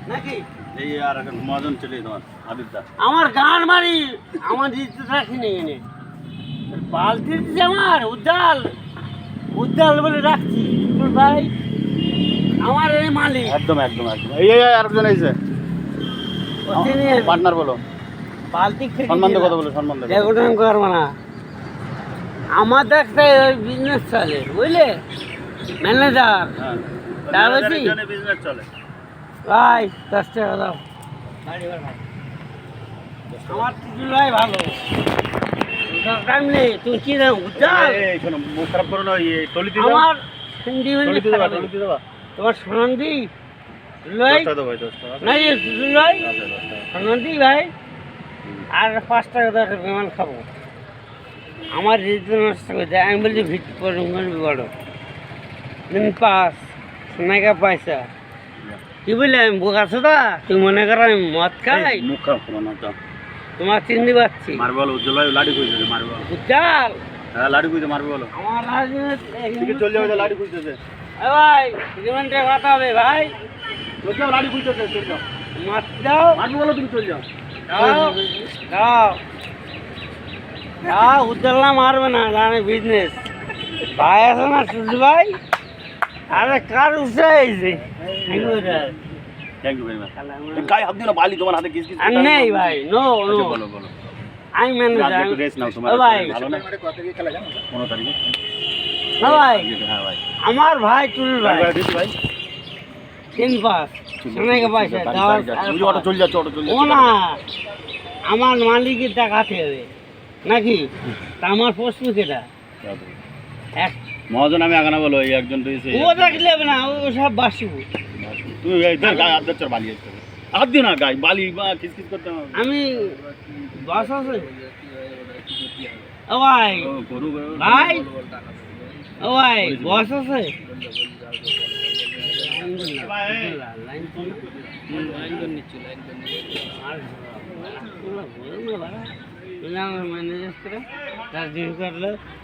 নাকি এই আর এখন মহাজন চলে তোমার আদিত্যা আমার গান মারি আমার দিতে রাখিনি এনে বালতি দিচ্ছে আমার উজ্জাল উজ্জাল বলে রাখছি তোর ভাই আমার এই মালিক একদম একদম একদম এই আরেকজন এসে পার্টনার বলো বালতি সম্মান দিয়ে কথা বলো সম্মান দিয়ে দেখুন করবো না আমাদের একটা বিজনেস চলে বুঝলে ম্যানেজার হ্যাঁ তা বেশি বিজনেস চলে ভাই 10 টাকা দাও আমার টিটুলাই ভালো দরকার নেই তুমি কি দাও উজ্জাল এই শোনো মুখ খারাপ করো না এই টলি দিবা আমার হিন্দি টলি দিবা টলি দিবা তোমার সনন্দি লই 10 টাকা দাও ভাই 10 টাকা নাই লই সনন্দি ভাই আর 5 টাকা দাও বিমান খাবো আমার রিজন নষ্ট করে দেয় আমি বলছি ভিত্তি করে বড় দিন পাস সোনাইকা পয়সা কি বললে আমি বোকাছো তা তুই মনে করো আমি মদ খাই মুখ খারাপ করো না তো তোমার চিনতে পারছি মারবো বলো উজ্জ্বল ভাই লাড়ি কইছে মারবো উজ্জাল হ্যাঁ লাড়ি কইছে মারবো বলো আমার ঠিক চল যাও লাড়ি কইছে ভাই রিমান্ডে কথা হবে ভাই চল যাও লাড়ি কইছে চল যাও মার দাও মারবো বলো তুমি চল যাও দাও দাও দাও উজ্জ্বল না মারবে না জানে বিজনেস ভাই আছে না সুজ ভাই আরে কার উঠেছে থ্যাংক ইউ ভেরি মাচ গায়ে হাত দিও না বালি তোমার হাতে কিস কিস আর নেই ভাই নো নো বলো বলো আমি ম্যানেজার একটু রেস্ট নাও তোমার ভাই ভালো না কত তারিখে খেলা জানো 15 তারিখে ভাই হ্যাঁ ভাই আমার ভাই টুল ভাই দিছি ভাই 3 পাস সোনাইকা পয়সা দাও তুমি অটো চল যাচ্ছ অটো চল ও না আমার মালিকের টাকাতে হবে নাকি তা আমার প্রশ্ন কেটা এক মহাজন আমি আগানা বলো এই একজন রয়েছে ও রাখলে হবে না ও সব বাসু তুই এই ধর গায়ে হাত দিচ্ছ বালি আসছে হাত দিও না গায়ে বালি বা কিস কিস করতে হবে আমি বাস আছে ও ভাই গরু ভাই ও ভাই বস আছে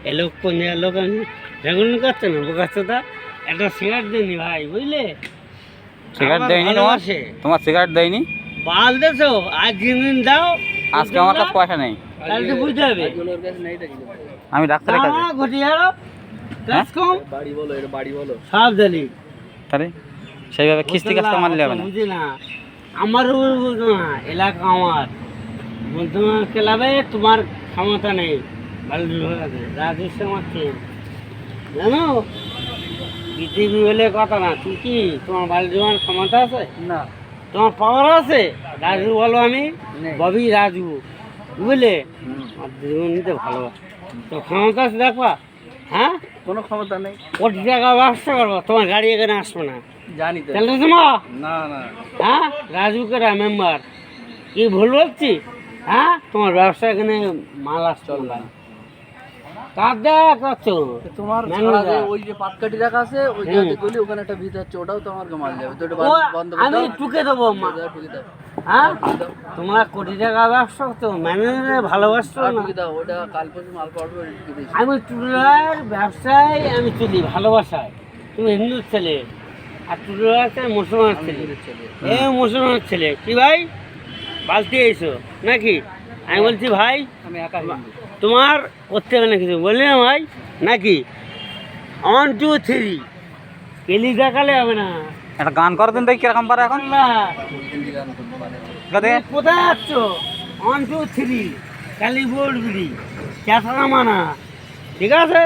এলো কোন এলো কেন রেগুন করছে না বোকাচ্ছে তা একটা সিগারেট দিনি ভাই বুঝলে সিগারেট দেয়নি তোমার তোমার সিগারেট দেয়নি বাল দেছো আজ দিন দাও আজকে আমার কাছে পয়সা নেই কালকে বুঝতে হবে আমি ডাক্তারের কাছে ঘটি আরো কাজ কম বাড়ি বলো এটা বাড়ি বলো সব জানি তাহলে সেইভাবে কিস্তি কাজটা মারলে হবে না বুঝি না আমার উপর বুঝো না এলাকা আমার বলতে ক্লাবে তোমার ক্ষমতা নেই রাজস্ব মারছে জানো পৃথিবী হলে কথা না তুই কি তোমার বাড়ি জমার ক্ষমতা আছে না তোমার পাওয়ার আছে রাজু বলো আমি ববি রাজু বুঝলে জীবন নিতে ভালোবাসো তো ক্ষমতা আছে দেখবা হ্যাঁ কোনো ক্ষমতা নেই কোটি টাকা ব্যবসা করবো তোমার গাড়ি এখানে আসবে না জানি তো তাহলে তোমার না না হ্যাঁ রাজু কেরা মেম্বার কি ভুল বলছি হ্যাঁ তোমার ব্যবসা এখানে মাল আসতে না কার দেয়া করছো তোমার ম্যানেজার। ওই যে পাটকাঠি রাখা আছে ওই হুম। জায়গাতে গলি ওখানে একটা ভিত আছে ওটাও তো আমার মাল যাবে তো এটা ও, বন্ধ আমি টুকে দেবো টুকি দাও হ্যাঁ তোমরা কোটি টাকা ব্যবসা করছো ম্যানেজার ভালোবাসছো না টুকি দাও ওটা কাল পরশু মাল পাঠাবো টুকি দিয়েছি আমি টুলার ব্যবসায় আমি চলি ভালোবাসায় তুমি হিন্দুর ছেলে আর টুলার আছে মুসলমানের ছেলে এ মুসলমানের ছেলে কি ভাই বালতি এসো নাকি আমি বলছি ভাই আমি একা হিন্দু তোমার করতে হবে না কিছু বললি না ভাই নাকি 1 2 3 কেলি দেখালে হবে না একটা গান করে দিন দেখি কিরকম পারে এখন না হিন্দি গান করতে পারে কোথায় তুমি কোথায় যাচ্ছ 1 2 3 কালী বোর্ড বিড়ি ক্যাসানা মানা ঠিক আছে